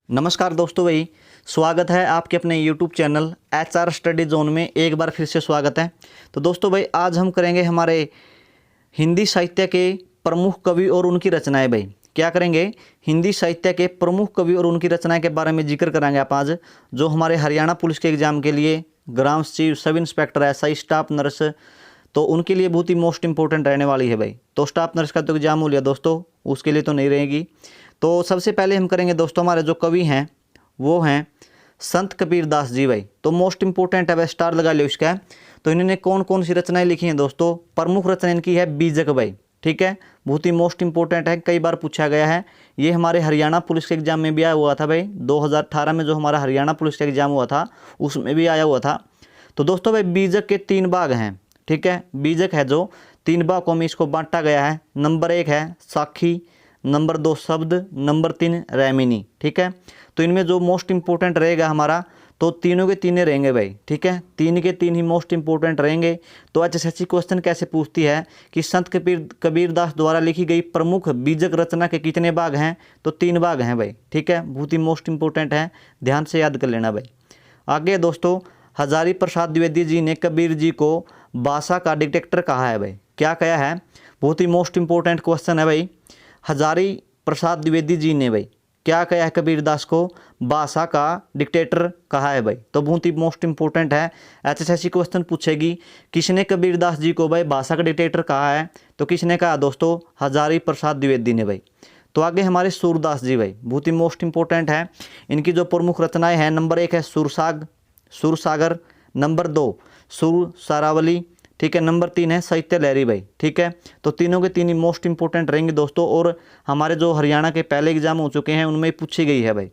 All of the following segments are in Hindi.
नमस्कार दोस्तों भाई, स्वागत है आपके अपने YouTube channel HR study zone में। एक बार फिर से स्वागत है। तो दोस्तों भाई, आज हम करेंगे हमारे हिंदी साहित्य के प्रमुख कवि और उनकी रचनाएं। भाई क्या करेंगे? हिंदी साहित्य के प्रमुख कवि और उनकी रचनाएं के बारे में जिक्र करेंगे आप आज, जो हमारे हरियाणा पुलिस के एग्जाम के लिए ग्राम सचिव, sub inspector, SI, staff nurse, तो उनके लिए बहुत ही मोस्ट इंपॉर्टेंट रहने वाली है भाई। तो स्टाफ नर्स का तो एग्जाम हो लिया दोस्तों, उसके लिए तो नहीं रहेगी। तो सबसे पहले हम करेंगे दोस्तों, हमारे जो कवि हैं वो हैं संत कबीर दास जी भाई। तो मोस्ट इंपॉर्टेंट है भाई, स्टार लगा लियो इसका। तो इन्होंने कौन कौन सी रचनाएं लिखी हैं दोस्तों? प्रमुख रचना इनकी है बीजक भाई, ठीक है, बहुत ही मोस्ट इंपॉर्टेंट है, कई बार पूछा गया है। ये हमारे हरियाणा पुलिस के एग्जाम में भी आया हुआ था भाई, 2018 में जो हमारा हरियाणा पुलिस का एग्जाम हुआ था उसमें भी आया हुआ था। तो दोस्तों भाई, बीजक के 3 भाग हैं, ठीक है। बीजक है जो 3 भागों में इसको बांटा गया है। नंबर 1 है साखी, नंबर 2 शब्द, नंबर 3 रैमिनी, ठीक है। तो इनमें जो मोस्ट इंपॉर्टेंट रहेगा हमारा, तो तीनों के तीनों रहेंगे भाई, ठीक है, 3 के 3 ही मोस्ट इंपॉर्टेंट रहेंगे। तो HSSC क्वेश्चन कैसे पूछती है कि संत कबीर दास द्वारा लिखी गई प्रमुख बीजक रचना के कितने भाग हैं? तो 3 भाग हैं भाई, ठीक है, बहुत ही मोस्ट इंपॉर्टेंट है, ध्यान से याद कर लेना भाई। आगे दोस्तों, हजारी प्रसाद द्विवेदी जी ने कबीर जी को भाषा का डिटेक्टर कहा है भाई। क्या कहा है? बहुत ही मोस्ट इंपॉर्टेंट क्वेश्चन है भाई। हजारी प्रसाद द्विवेदी जी ने भाई क्या कहा है? कबीरदास को भाषा का डिक्टेटर कहा है भाई। तो बहुत ही मोस्ट इंपॉर्टेंट है, HSSC क्वेश्चन पूछेगी किसने कबीरदास जी को भाई भाषा का डिक्टेटर कहा है? तो किसने कहा दोस्तों? हजारी प्रसाद द्विवेदी ने भाई। तो आगे हमारे सूरदास जी भाई, बहुत ही मोस्ट इंपॉर्टेंट है। इनकी जो प्रमुख रचनाएं हैं, नंबर 1 है सुरसागर, नंबर 2 सुर सारावली, ठीक है, नंबर 3 है साहित्य लहरी भाई, ठीक है। तो तीनों के तीन ही मोस्ट इंपॉर्टेंट रहेंगे दोस्तों, और हमारे जो हरियाणा के पहले एग्जाम हो चुके हैं उनमें पूछी गई है भाई।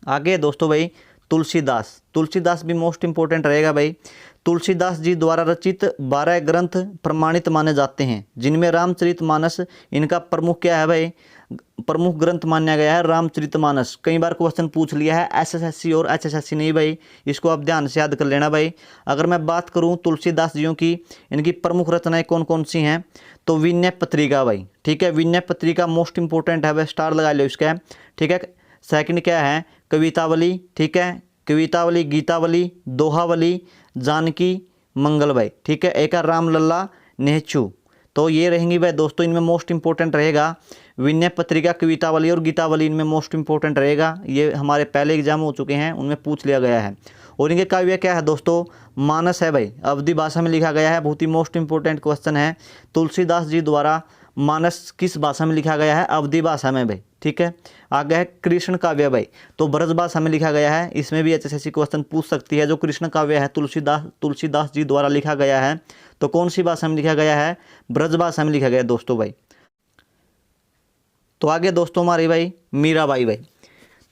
आगे दोस्तों भाई, तुलसीदास भी मोस्ट इंपॉर्टेंट रहेगा भाई। तुलसीदास जी द्वारा रचित 12 ग्रंथ प्रमाणित माने जाते हैं, जिनमें रामचरितमानस इनका प्रमुख क्या है भाई? प्रमुख ग्रंथ माना गया है रामचरितमानस। कई बार क्वेश्चन पूछ लिया है SSSC और HSSC नहीं भाई, इसको आप ध्यान से याद कर लेना भाई। अगर मैं बात करूं तुलसीदास जियों की, इनकी प्रमुख रचनाएं कौन कौन सी हैं? तो विनय पत्रिका भाई, ठीक है, विनय पत्रिका मोस्ट इंपॉर्टेंट है भाई, स्टार लगा लो इसका, ठीक है। सेकंड क्या है? कवितावली, ठीक है, कवितावली, गीतावली, दोहावली, जानकी मंगल भाई, ठीक है। एक है रामलला नेहचू। तो ये रहेंगी भाई दोस्तों, इनमें मोस्ट इंपॉर्टेंट रहेगा विनय पत्रिका, कवितावली और गीतावली, इनमें मोस्ट इंपॉर्टेंट रहेगा। ये हमारे पहले एग्जाम हो चुके हैं, उनमें पूछ लिया गया है। और इनके काव्य क्या है दोस्तों? मानस है भाई, अवधी भाषा में लिखा गया है, बहुत ही मोस्ट इंपॉर्टेंट क्वेश्चन है। तुलसीदास जी द्वारा मानस किस भाषा में लिखा गया है? अवधी भाषा में भाई, ठीक है। आगे है कृष्ण काव्य भाई, तो ब्रज भाषा में लिखा गया है। इसमें भी HSSC क्वेश्चन पूछ सकती है। जो कृष्ण काव्य है तुलसीदास जी द्वारा लिखा गया है, तो कौन सी भाषा में लिखा गया है? ब्रज भाषा में लिखा गया है दोस्तों भाई। तो आगे दोस्तों हमारी भाई मीराबाई भाई,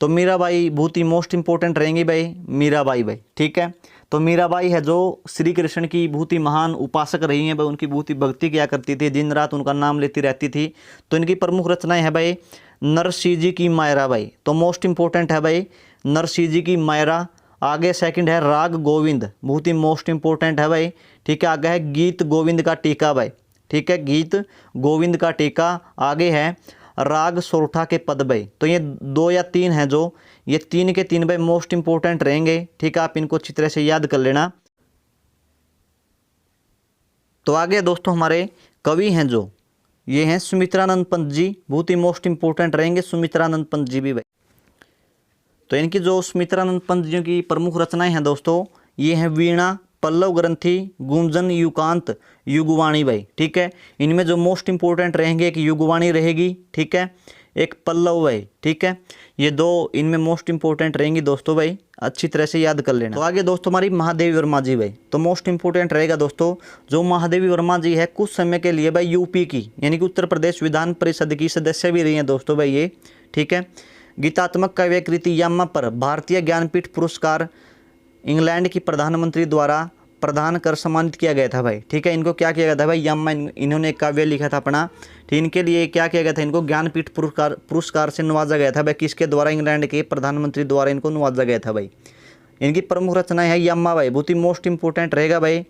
तो मीराबाई बहुत ही मोस्ट इंपॉर्टेंट रहेंगी भाई, मीराबाई भाई, ठीक है। तो मीराबाई है जो श्री कृष्ण की बहुत ही महान उपासक रही हैं भाई, उनकी बहुत ही भक्ति किया करती थी, दिन रात उनका नाम लेती रहती थी। तो इनकी प्रमुख रचनाएं है भाई नरसिंह जी की मायरा भाई, तो मोस्ट इंपॉर्टेंट है भाई नरसिंह जी की मायरा। आगे सेकंड है राग गोविंद, बहुत ही मोस्ट इंपॉर्टेंट है भाई, ठीक है। आगे है गीत गोविंद का टीका भाई, ठीक है, गीत गोविंद का टीका। आगे है राग सोरठा के पद भाई। तो ये 2 या 3 हैं, जो ये 3 के 3 भाई मोस्ट इंपॉर्टेंट रहेंगे, ठीक है, आप इनको अच्छी तरह से याद कर लेना। तो आगे दोस्तों हमारे कवि हैं जो ये हैं सुमित्रानंद पंत जी, बहुत ही मोस्ट इंपॉर्टेंट रहेंगे सुमित्रानंद पंत जी भी भाई। तो इनकी जो सुमित्रानंद पंत जी की प्रमुख रचनाएं हैं दोस्तों, ये हैं वीणा, पल्लव ग्रंथि, गुंजन, युगांत, युगवाणी भाई, ठीक है। इनमें जो मोस्ट इंपॉर्टेंट रहेंगे, एक युगवाणी रहेगी, ठीक है, एक पल्लव भाई, ठीक है। ये 2 इनमें मोस्ट इंपॉर्टेंट रहेंगी दोस्तों भाई, अच्छी तरह से याद कर लेना। तो आगे दोस्तों हमारी महादेवी वर्मा जी भाई, तो मोस्ट इंपॉर्टेंट रहेगा दोस्तों। जो महादेवी वर्मा जी है कुछ समय के लिए भाई यूपी की यानी कि उत्तर प्रदेश विधान परिषद की सदस्य भी रही हैं दोस्तों भाई ये, ठीक है। गीतात्मक काव्य कृति यामा पर भारतीय ज्ञानपीठ पुरस्कार इंग्लैंड की प्रधानमंत्री द्वारा प्रदान कर सम्मानित किया गया था भाई, ठीक है। इनको क्या किया गया था भाई? यामा, इन्होंने एक काव्य लिखा था अपना, ठीक, इनके लिए क्या किया गया था? इनको ज्ञानपीठ पुरस्कार से नवाजा गया था भाई। किसके द्वारा? इंग्लैंड के प्रधानमंत्री द्वारा इनको नवाजा गया था भाई। इनकी प्रमुख रचनाएं है यामा भाई, बहुत ही मोस्ट इंपॉर्टेंट रहेगा भाई।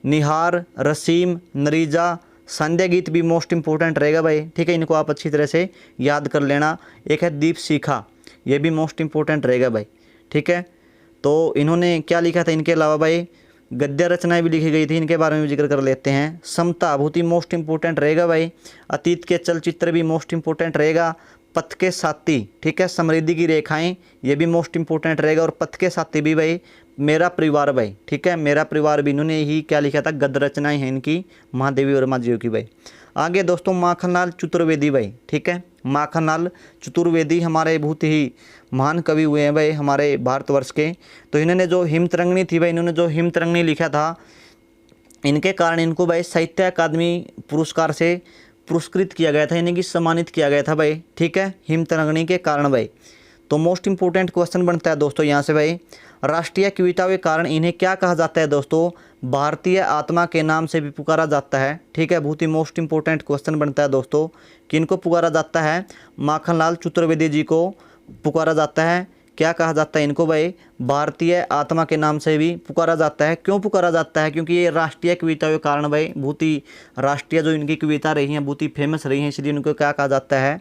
निहार, रसीम, नरीजा, संध्या गीत भी मोस्ट इंपॉर्टेंट रहेगा भाई, ठीक है, इनको आप अच्छी तरह से याद कर लेना। एक है दीप शिखा, ये भी मोस्ट इम्पोर्टेंट रहेगा भाई, ठीक है। तो इन्होंने क्या लिखा था, इनके अलावा भाई गद्य रचनाएं भी लिखी गई थी, इनके बारे में भी जिक्र कर लेते हैं। समता बहुत ही मोस्ट इम्पोर्टेंट रहेगा भाई। अतीत के चलचित्र भी मोस्ट इम्पोर्टेंट रहेगा। पथ के साथी, ठीक है, समृद्धि की रेखाएं, ये भी मोस्ट इम्पोर्टेंट रहेगा। और पथ के साथी भी भाई, मेरा परिवार भाई, ठीक है, मेरा परिवार भी इन्होंने ही क्या लिखा था, गद्य रचनाएं हैं इनकी, महादेवी वर्मा जी की भाई। आगे दोस्तों माखनलाल चतुर्वेदी भाई, ठीक है, माखनलाल चतुर्वेदी हमारे बहुत ही महान कवि हुए हैं भाई हमारे भारतवर्ष के। तो इन्होंने जो हिमतरंगिणी थी भाई, इन्होंने जो हिमतरंगिणी लिखा था, इनके कारण इनको भाई साहित्य अकादमी पुरस्कार से पुरस्कृत किया गया था, यानी कि सम्मानित किया गया था भाई, ठीक है, हिमतरंगिणी के कारण भाई। तो मोस्ट इंपोर्टेंट क्वेश्चन बनता है दोस्तों यहाँ से भाई, राष्ट्रीय कविता के कारण इन्हें क्या कहा जाता है दोस्तों, भारतीय आत्मा के नाम से भी पुकारा जाता है, ठीक है। बहुत ही मोस्ट इंपोर्टेंट क्वेश्चन बनता है दोस्तों, किनको पुकारा जाता है, माखनलाल चतुर्वेदी जी को पुकारा जाता है, क्या कहा जाता है इनको भाई, भारतीय आत्मा के नाम से भी पुकारा जाता है। क्यों पुकारा जाता है, क्योंकि ये राष्ट्रीय कविता के कारण भाई, बहुत ही राष्ट्रीय जो इनकी कविता रही हैं बहुत ही फेमस रही हैं, इसलिए इनको क्या कहा जाता है,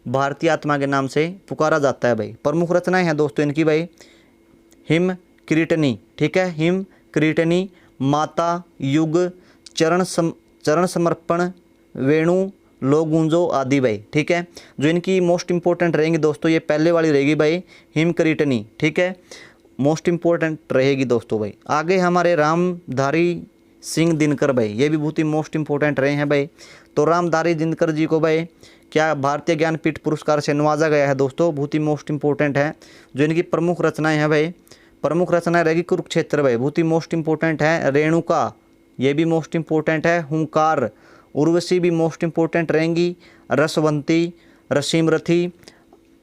भारतीय आत्मा के नाम से पुकारा जाता है भाई। प्रमुख रचनाएं हैं दोस्तों इनकी भाई, हिम कीर्तनी, ठीक है, हिम कीर्तनी, माता, युग, चरण समर्पण, वेणु, लोगुंजो आदि भाई, ठीक है। जो इनकी मोस्ट इंपोर्टेंट रहेंगी दोस्तों, ये पहले वाली रहेगी भाई, हिम कीर्तनी, ठीक है, मोस्ट इंपोर्टेंट रहेगी दोस्तों भाई। आगे हमारे रामधारी सिंह दिनकर भाई, ये भी बहुत ही मोस्ट इंपोर्टेंट रहे हैं भाई। तो रामधारी दिनकर जी को भाई क्या भारतीय ज्ञानपीठ पुरस्कार से नवाजा गया है दोस्तों, बहुत ही मोस्ट इंपोर्टेंट है। जो इनकी प्रमुख रचनाएं हैं भाई, प्रमुख रचनाएं रहेगी कुरुक्षेत्र भाई, बहुत ही मोस्ट इंपोर्टेंट है। रेणुका, ये भी मोस्ट इंपोर्टेंट है। हुंकार, उर्वशी भी मोस्ट इंपोर्टेंट रहेंगी। रसवंती, रसीमरथी,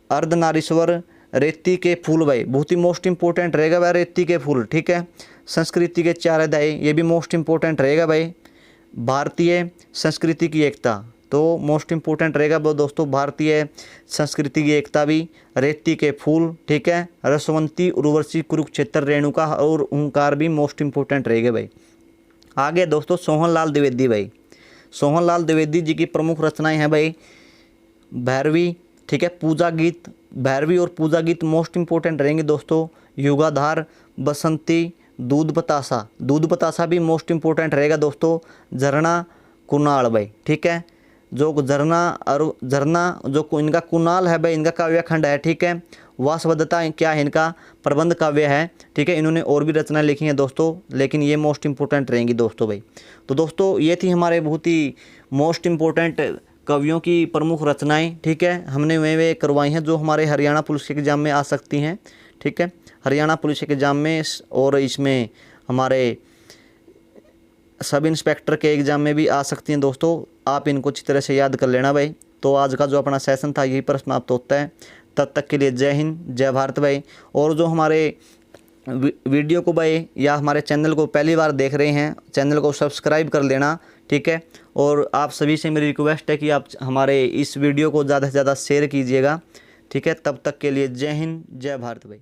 अर्धनारीश्वर, रेती के फूल भाई, बहुत ही मोस्ट इंपोर्टेंट रहेगा भाई, रेती के फूल, ठीक है। संस्कृति के चार अध्याय, ये भी मोस्ट इंपोर्टेंट रहेगा भाई। भारतीय संस्कृति की एकता, तो मोस्ट इंपोर्टेंट रहेगा वो दोस्तों, भारतीय संस्कृति की एकता भी। रेती के फूल, ठीक है, रसवंती, उर्वशी, कुरुक्षेत्र, रेणुका और हुंकार भी मोस्ट इंपोर्टेंट रहेगा भाई। आगे दोस्तों सोहनलाल द्विवेदी भाई, सोहनलाल द्विवेदी जी की प्रमुख रचनाएं हैं भाई, भैरवी, ठीक है, पूजा गीत, भैरवी और पूजा गीत मोस्ट इंपोर्टेंट रहेंगे दोस्तों। युगाधार, बसंती, दूध बतासा, दूध बतासा भी मोस्ट इंपोर्टेंट रहेगा दोस्तों। झरना, कुणाल भाई, ठीक है, जो झरना और झरना जो इनका कुणाल है भाई, इनका काव्य खंड है, ठीक है। वासवदत्ता क्या है, इनका प्रबंध काव्य है, ठीक है। इन्होंने और भी रचनाएं लिखी हैं दोस्तों, लेकिन ये मोस्ट इंपोर्टेंट रहेंगी दोस्तों भाई। तो दोस्तों ये थी हमारे बहुत ही मोस्ट इंपोर्टेंट कवियों की प्रमुख रचनाएं, ठीक है, हमने वे करवाई हैं जो हमारे हरियाणा पुलिस के एग्ज़ाम में आ सकती हैं, ठीक है, हरियाणा पुलिस के एग्ज़ाम में, और इसमें हमारे सब इंस्पेक्टर के एग्ज़ाम में भी आ सकती हैं दोस्तों। आप इनको अच्छी तरह से याद कर लेना भाई। तो आज का जो अपना सेशन था यही पर समाप्त होता है। तब तक के लिए जय हिंद, जय भारत भाई। और जो हमारे वीडियो को भाई या हमारे चैनल को पहली बार देख रहे हैं, चैनल को सब्सक्राइब कर लेना, ठीक है। और आप सभी से मेरी रिक्वेस्ट है कि आप हमारे इस वीडियो को ज़्यादा से ज़्यादा शेयर कीजिएगा, ठीक है। तब तक के लिए जय हिंद, जय भारत भाई।